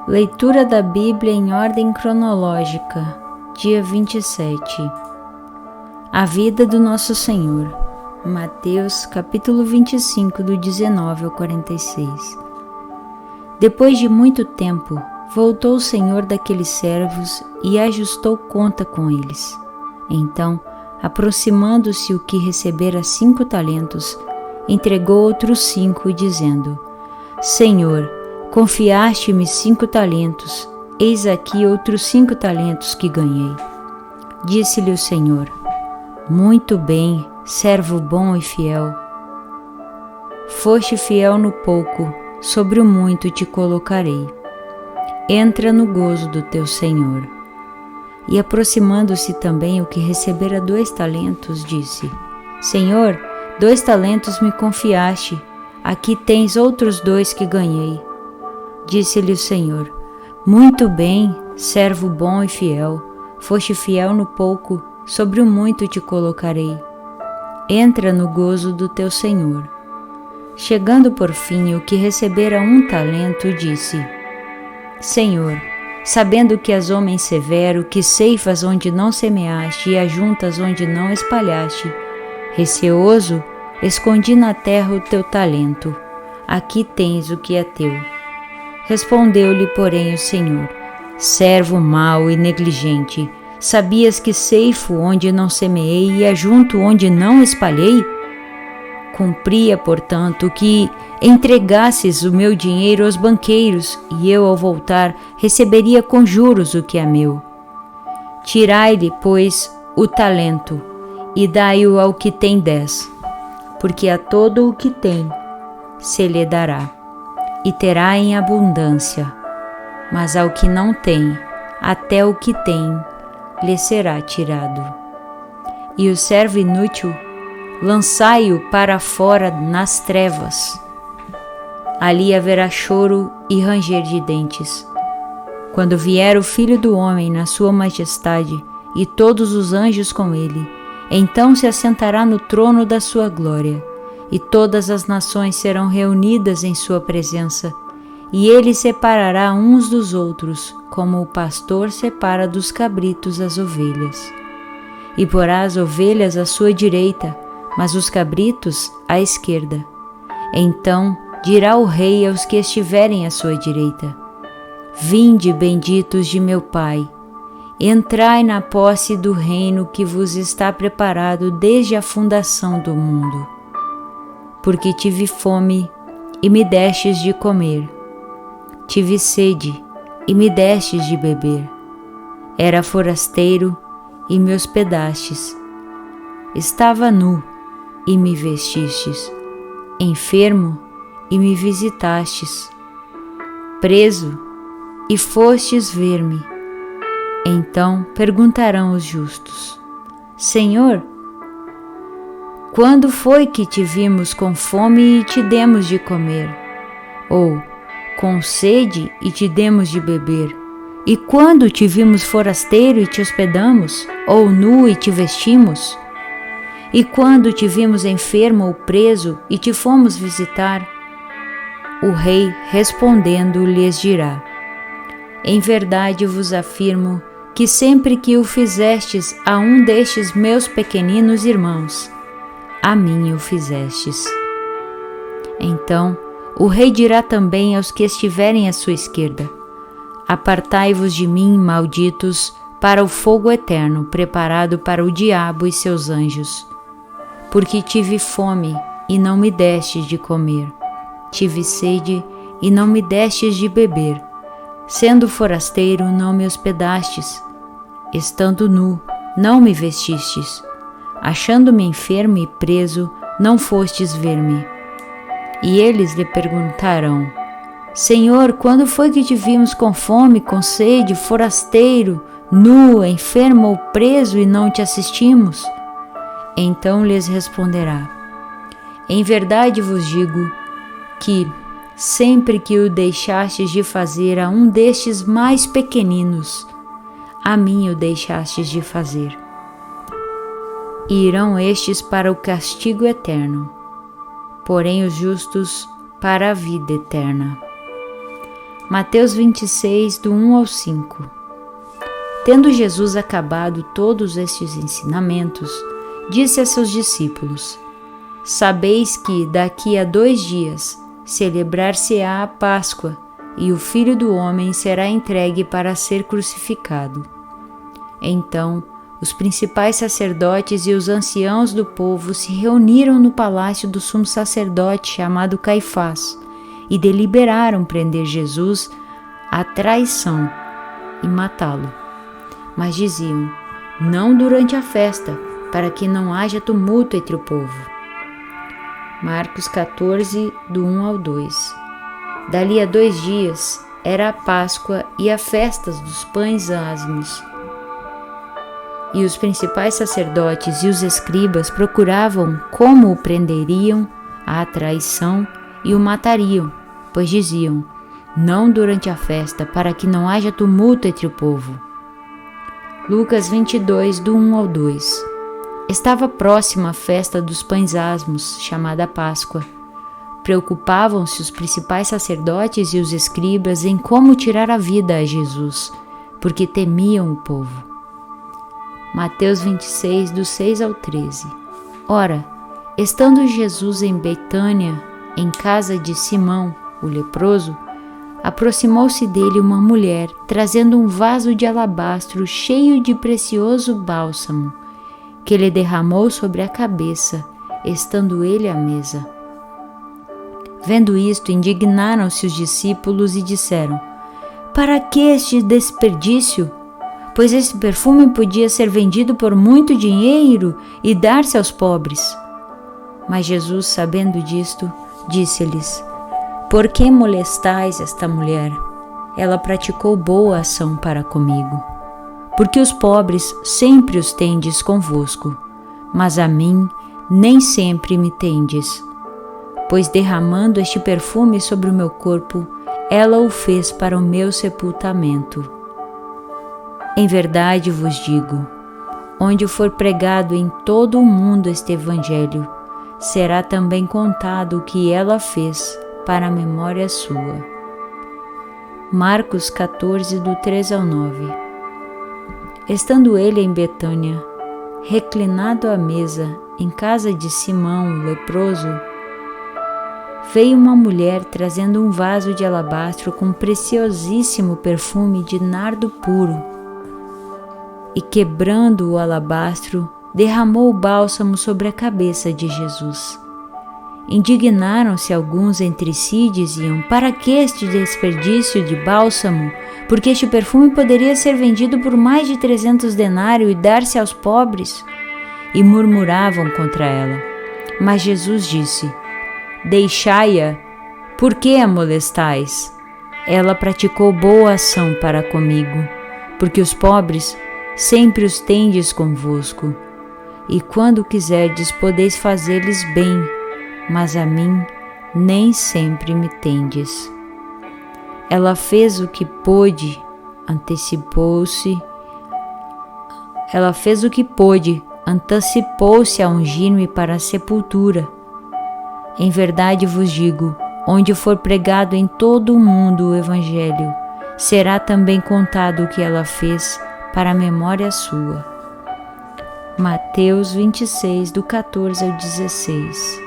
Leitura da Bíblia em ordem cronológica, dia 27. A vida do Nosso Senhor. Mateus, capítulo 25, do 19 ao 46. Depois de muito tempo, voltou o Senhor daqueles servos e ajustou conta com eles. Então, aproximando-se o que recebera 5 talentos, entregou outros 5, dizendo: Senhor, confiaste-me 5 talentos, eis aqui outros 5 talentos que ganhei. Disse-lhe o Senhor: Muito bem, servo bom e fiel. Foste fiel no pouco, sobre o muito te colocarei. Entra no gozo do teu Senhor. E aproximando-se também o que recebera 2 talentos, disse: Senhor, 2 talentos me confiaste, aqui tens outros 2 que ganhei. Disse-lhe o Senhor: Muito bem, servo bom e fiel. Foste fiel no pouco, sobre o muito te colocarei. Entra no gozo do teu Senhor. Chegando por fim o que recebera 1 talento, disse: Senhor, sabendo que és homem severo, que ceifas onde não semeaste e ajuntas onde não espalhaste, receoso, escondi na terra o teu talento. Aqui tens o que é teu. Respondeu-lhe, porém, o Senhor: Servo mau e negligente, sabias que ceifo onde não semeei e ajunto onde não espalhei? Cumpria, portanto, que entregasses o meu dinheiro aos banqueiros, e eu, ao voltar, receberia com juros o que é meu. Tirai-lhe, pois, o talento, e dai-o ao que tem 10, porque a todo o que tem se lhe dará, e terá em abundância, mas ao que não tem, até o que tem, lhe será tirado. E o servo inútil, lançai-o para fora nas trevas. Ali haverá choro e ranger de dentes. Quando vier o Filho do Homem na sua majestade, e todos os anjos com ele, então se assentará no trono da sua glória, e todas as nações serão reunidas em sua presença, e ele separará uns dos outros, como o pastor separa dos cabritos as ovelhas. E porá as ovelhas à sua direita, mas os cabritos à esquerda. Então dirá o rei aos que estiverem à sua direita: Vinde, benditos de meu Pai, entrai na posse do reino que vos está preparado desde a fundação do mundo. Porque tive fome e me destes de comer, tive sede e me destes de beber, era forasteiro e me hospedastes, estava nu e me vestistes, enfermo e me visitastes, preso e fostes ver-me. Então perguntarão os justos: Senhor, quando foi que te vimos com fome e te demos de comer? Ou com sede e te demos de beber? E quando te vimos forasteiro e te hospedamos? Ou nu e te vestimos? E quando te vimos enfermo ou preso e te fomos visitar? O rei respondendo lhes dirá: Em verdade vos afirmo que sempre que o fizestes a um destes meus pequeninos irmãos, a mim o fizestes. Então o rei dirá também aos que estiverem à sua esquerda: Apartai-vos de mim, malditos, para o fogo eterno, preparado para o diabo e seus anjos. Porque tive fome e não me destes de comer, tive sede e não me destes de beber, sendo forasteiro não me hospedastes, estando nu não me vestistes, achando-me enfermo e preso, não fostes ver-me. E eles lhe perguntarão: Senhor, quando foi que te vimos com fome, com sede, forasteiro, nu, enfermo ou preso e não te assistimos? Então lhes responderá: Em verdade vos digo que, sempre que o deixastes de fazer a um destes mais pequeninos, a mim o deixastes de fazer. E irão estes para o castigo eterno, porém os justos para a vida eterna. Mateus 26, do 1 ao 5. Tendo Jesus acabado todos estes ensinamentos, disse a seus discípulos: Sabeis que daqui a 2 dias celebrar-se-á a Páscoa, e o Filho do Homem será entregue para ser crucificado. Então, os principais sacerdotes e os anciãos do povo se reuniram no palácio do sumo sacerdote chamado Caifás e deliberaram prender Jesus à traição e matá-lo. Mas diziam: não durante a festa, para que não haja tumulto entre o povo. Marcos 14, do 1 ao 2. Dali a 2 dias era a Páscoa e a festa dos pães asmos. E os principais sacerdotes e os escribas procuravam como o prenderiam à traição e o matariam, pois diziam: não durante a festa, para que não haja tumulto entre o povo. Lucas 22, do 1 ao 2. Estava próxima a festa dos pães asmos, chamada Páscoa. Preocupavam-se os principais sacerdotes e os escribas em como tirar a vida a Jesus, porque temiam o povo. Mateus 26, do 6 ao 13. Ora, estando Jesus em Betânia, em casa de Simão, o leproso, aproximou-se dele uma mulher, trazendo um vaso de alabastro cheio de precioso bálsamo, que lhe derramou sobre a cabeça, estando ele à mesa. Vendo isto, indignaram-se os discípulos e disseram: para que este desperdício? Pois esse perfume podia ser vendido por muito dinheiro e dar-se aos pobres. Mas Jesus, sabendo disto, disse-lhes: por que molestais esta mulher? Ela praticou boa ação para comigo. Porque os pobres sempre os tendes convosco, mas a mim nem sempre me tendes. Pois derramando este perfume sobre o meu corpo, ela o fez para o meu sepultamento. Em verdade vos digo, onde for pregado em todo o mundo este evangelho, será também contado o que ela fez para a memória sua. Marcos 14, do 3 ao 9. Estando ele em Betânia, reclinado à mesa, em casa de Simão, o leproso, veio uma mulher trazendo um vaso de alabastro com preciosíssimo perfume de nardo puro, e quebrando o alabastro, derramou o bálsamo sobre a cabeça de Jesus. Indignaram-se alguns entre si e diziam: para que este desperdício de bálsamo? Porque este perfume poderia ser vendido por mais de 300 denários e dar-se aos pobres. E murmuravam contra ela. Mas Jesus disse: deixai-a, por que a molestais? Ela praticou boa ação para comigo, porque os pobres sempre os tendes convosco, e quando quiserdes podeis fazer-lhes bem, mas a mim nem sempre me tendes. Ela fez o que pôde, antecipou-se a ungir-me para a sepultura. Em verdade vos digo, onde for pregado em todo o mundo o evangelho, será também contado o que ela fez para a memória sua. Mateus 26, do 14 ao 16.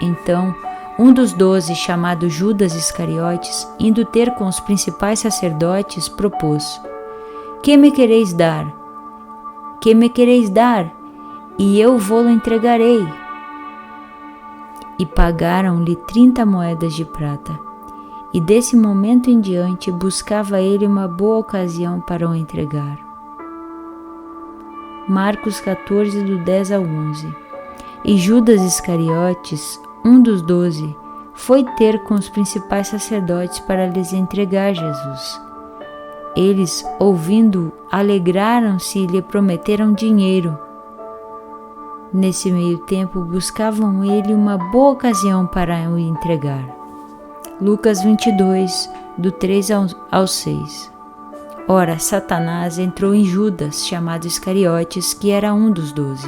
Então, um dos 12, chamado Judas Iscariotes, indo ter com os principais sacerdotes, propôs: Que me quereis dar? Que me quereis dar? E eu vô-lo entregarei. E pagaram-lhe 30 moedas de prata. E desse momento em diante buscava ele uma boa ocasião para o entregar. Marcos 14, do 10 ao 11. E Judas Iscariotes, um dos 12, foi ter com os principais sacerdotes para lhes entregar Jesus. Eles, ouvindo, alegraram-se e lhe prometeram dinheiro. Nesse meio tempo, buscavam ele uma boa ocasião para o entregar. Lucas 22, do 3 ao 6. Ora, Satanás entrou em Judas, chamado Iscariotes, que era um dos 12.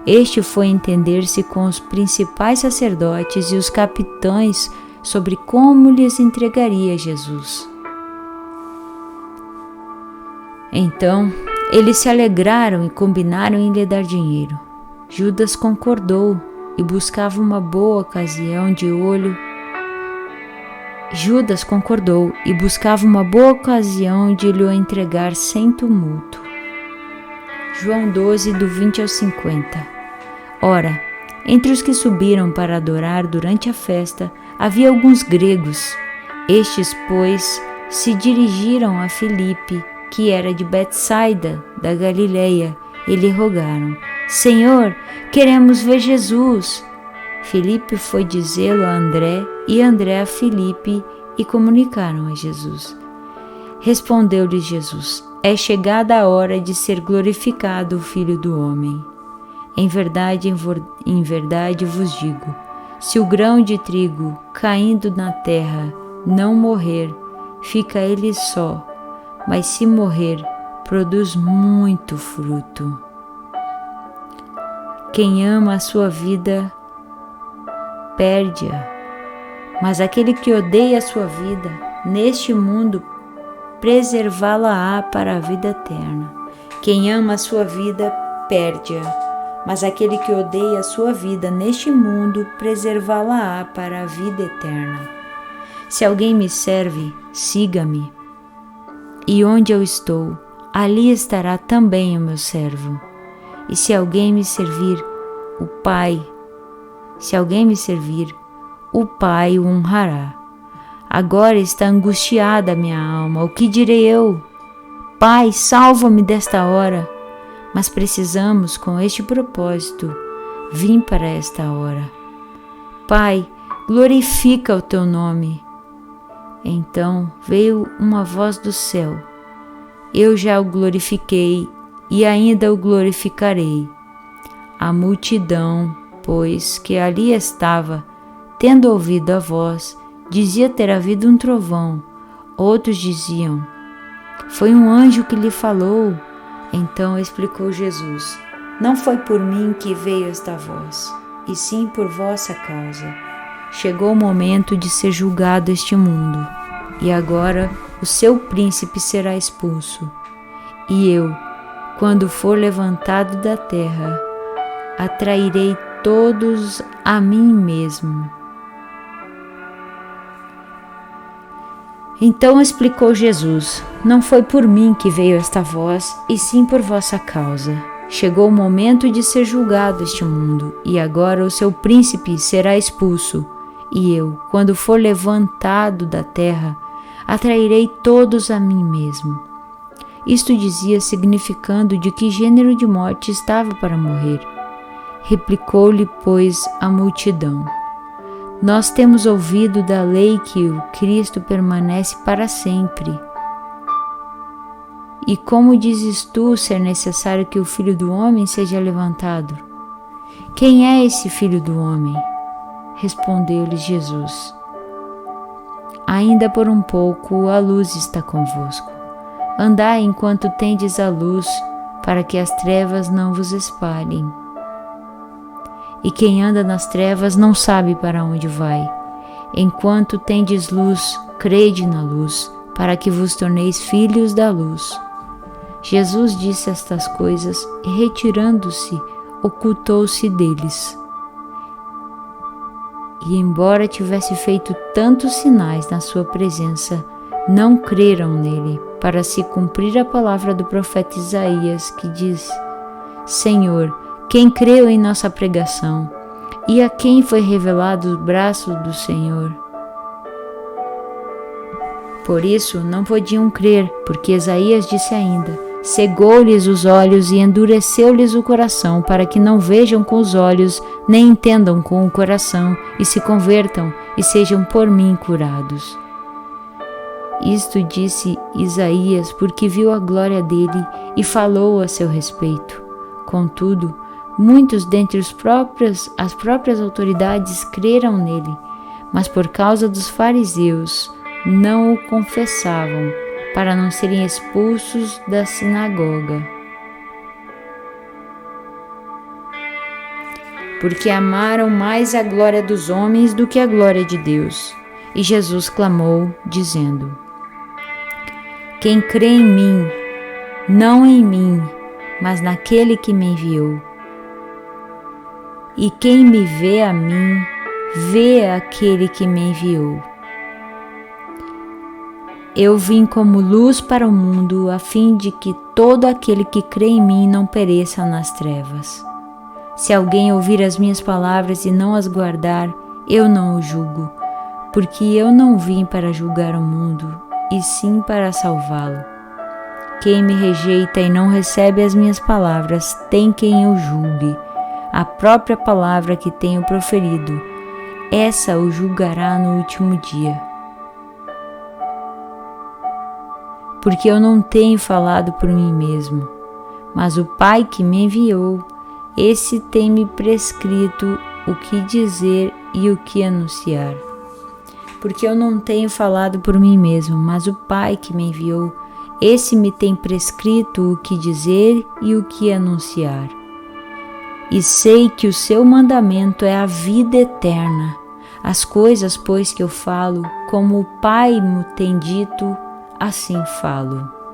Este foi entender-se com os principais sacerdotes e os capitães sobre como lhes entregaria Jesus. Então eles se alegraram e combinaram em lhe dar dinheiro. Judas concordou e buscava uma boa ocasião de lhe entregar sem tumulto. João 12, do 20 ao 50. Ora, entre os que subiram para adorar durante a festa, havia alguns gregos. Estes, pois, se dirigiram a Filipe, que era de Betsaida, da Galileia, e lhe rogaram: Senhor, queremos ver Jesus. Filipe foi dizê-lo a André, e André a Filipe, e comunicaram a Jesus. Respondeu-lhes Jesus: É chegada a hora de ser glorificado o Filho do Homem. Em verdade vos digo, se o grão de trigo caindo na terra não morrer, fica ele só, mas se morrer, produz muito fruto. Quem ama a sua vida, perde-a, mas aquele que odeia a sua vida, neste mundo, preservá-la-á para a vida eterna. Quem ama a sua vida, perde-a, mas aquele que odeia a sua vida neste mundo, preservá-la-á para a vida eterna. Se alguém me serve, siga-me, e onde eu estou, ali estará também o meu servo. E se alguém me servir, o Pai o honrará. Agora está angustiada a minha alma. O que direi eu? Pai, salva-me desta hora. Mas precisamos, com este propósito, vir para esta hora. Pai, glorifica o teu nome. Então veio uma voz do céu: Eu já o glorifiquei e ainda o glorificarei. A multidão, pois, que ali estava, tendo ouvido a voz, dizia ter havido um trovão. Outros diziam: Foi um anjo que lhe falou. Então explicou Jesus: Não foi por mim que veio esta voz, e sim por vossa causa. Chegou o momento de ser julgado este mundo, e agora o seu príncipe será expulso. E eu, quando for levantado da terra, atrairei todos a mim mesmo. Então explicou Jesus: Não foi por mim que veio esta voz, e sim por vossa causa. Chegou o momento de ser julgado este mundo, e agora o seu príncipe será expulso. E eu, quando for levantado da terra, atrairei todos a mim mesmo. Isto dizia, significando de que gênero de morte estava para morrer. Replicou-lhe, pois, a multidão: Nós temos ouvido da lei que o Cristo permanece para sempre. E como dizes tu ser necessário que o Filho do Homem seja levantado? Quem é esse Filho do Homem? Respondeu-lhes Jesus: Ainda por um pouco a luz está convosco. Andai enquanto tendes a luz, para que as trevas não vos espalhem. E quem anda nas trevas não sabe para onde vai. Enquanto tendes luz, crede na luz, para que vos torneis filhos da luz. Jesus disse estas coisas e, retirando-se, ocultou-se deles. E, embora tivesse feito tantos sinais na sua presença, não creram nele, para se cumprir a palavra do profeta Isaías, que diz: Senhor, quem creu em nossa pregação? E a quem foi revelado o braço do Senhor? Por isso não podiam crer, porque Isaías disse ainda: Cegou-lhes os olhos e endureceu-lhes o coração, para que não vejam com os olhos, nem entendam com o coração, e se convertam e sejam por mim curados. Isto disse Isaías, porque viu a glória dele e falou a seu respeito. Contudo, muitos dentre as próprias autoridades creram nele, mas por causa dos fariseus não o confessavam, para não serem expulsos da sinagoga. Porque amaram mais a glória dos homens do que a glória de Deus. E Jesus clamou, dizendo: Quem crê em mim, não em mim, mas naquele que me enviou. E quem me vê a mim, vê aquele que me enviou. Eu vim como luz para o mundo, a fim de que todo aquele que crê em mim não pereça nas trevas. Se alguém ouvir as minhas palavras e não as guardar, eu não o julgo, porque eu não vim para julgar o mundo, e sim para salvá-lo. Quem me rejeita e não recebe as minhas palavras, tem quem o julgue. A própria palavra que tenho proferido, essa o julgará no último dia. Porque eu não tenho falado por mim mesmo, mas o Pai que me enviou, esse tem me prescrito o que dizer e o que anunciar. Porque eu não tenho falado por mim mesmo, mas o Pai que me enviou, esse me tem prescrito o que dizer e o que anunciar. E sei que o seu mandamento é a vida eterna. As coisas, pois, que eu falo, como o Pai me tem dito, assim falo.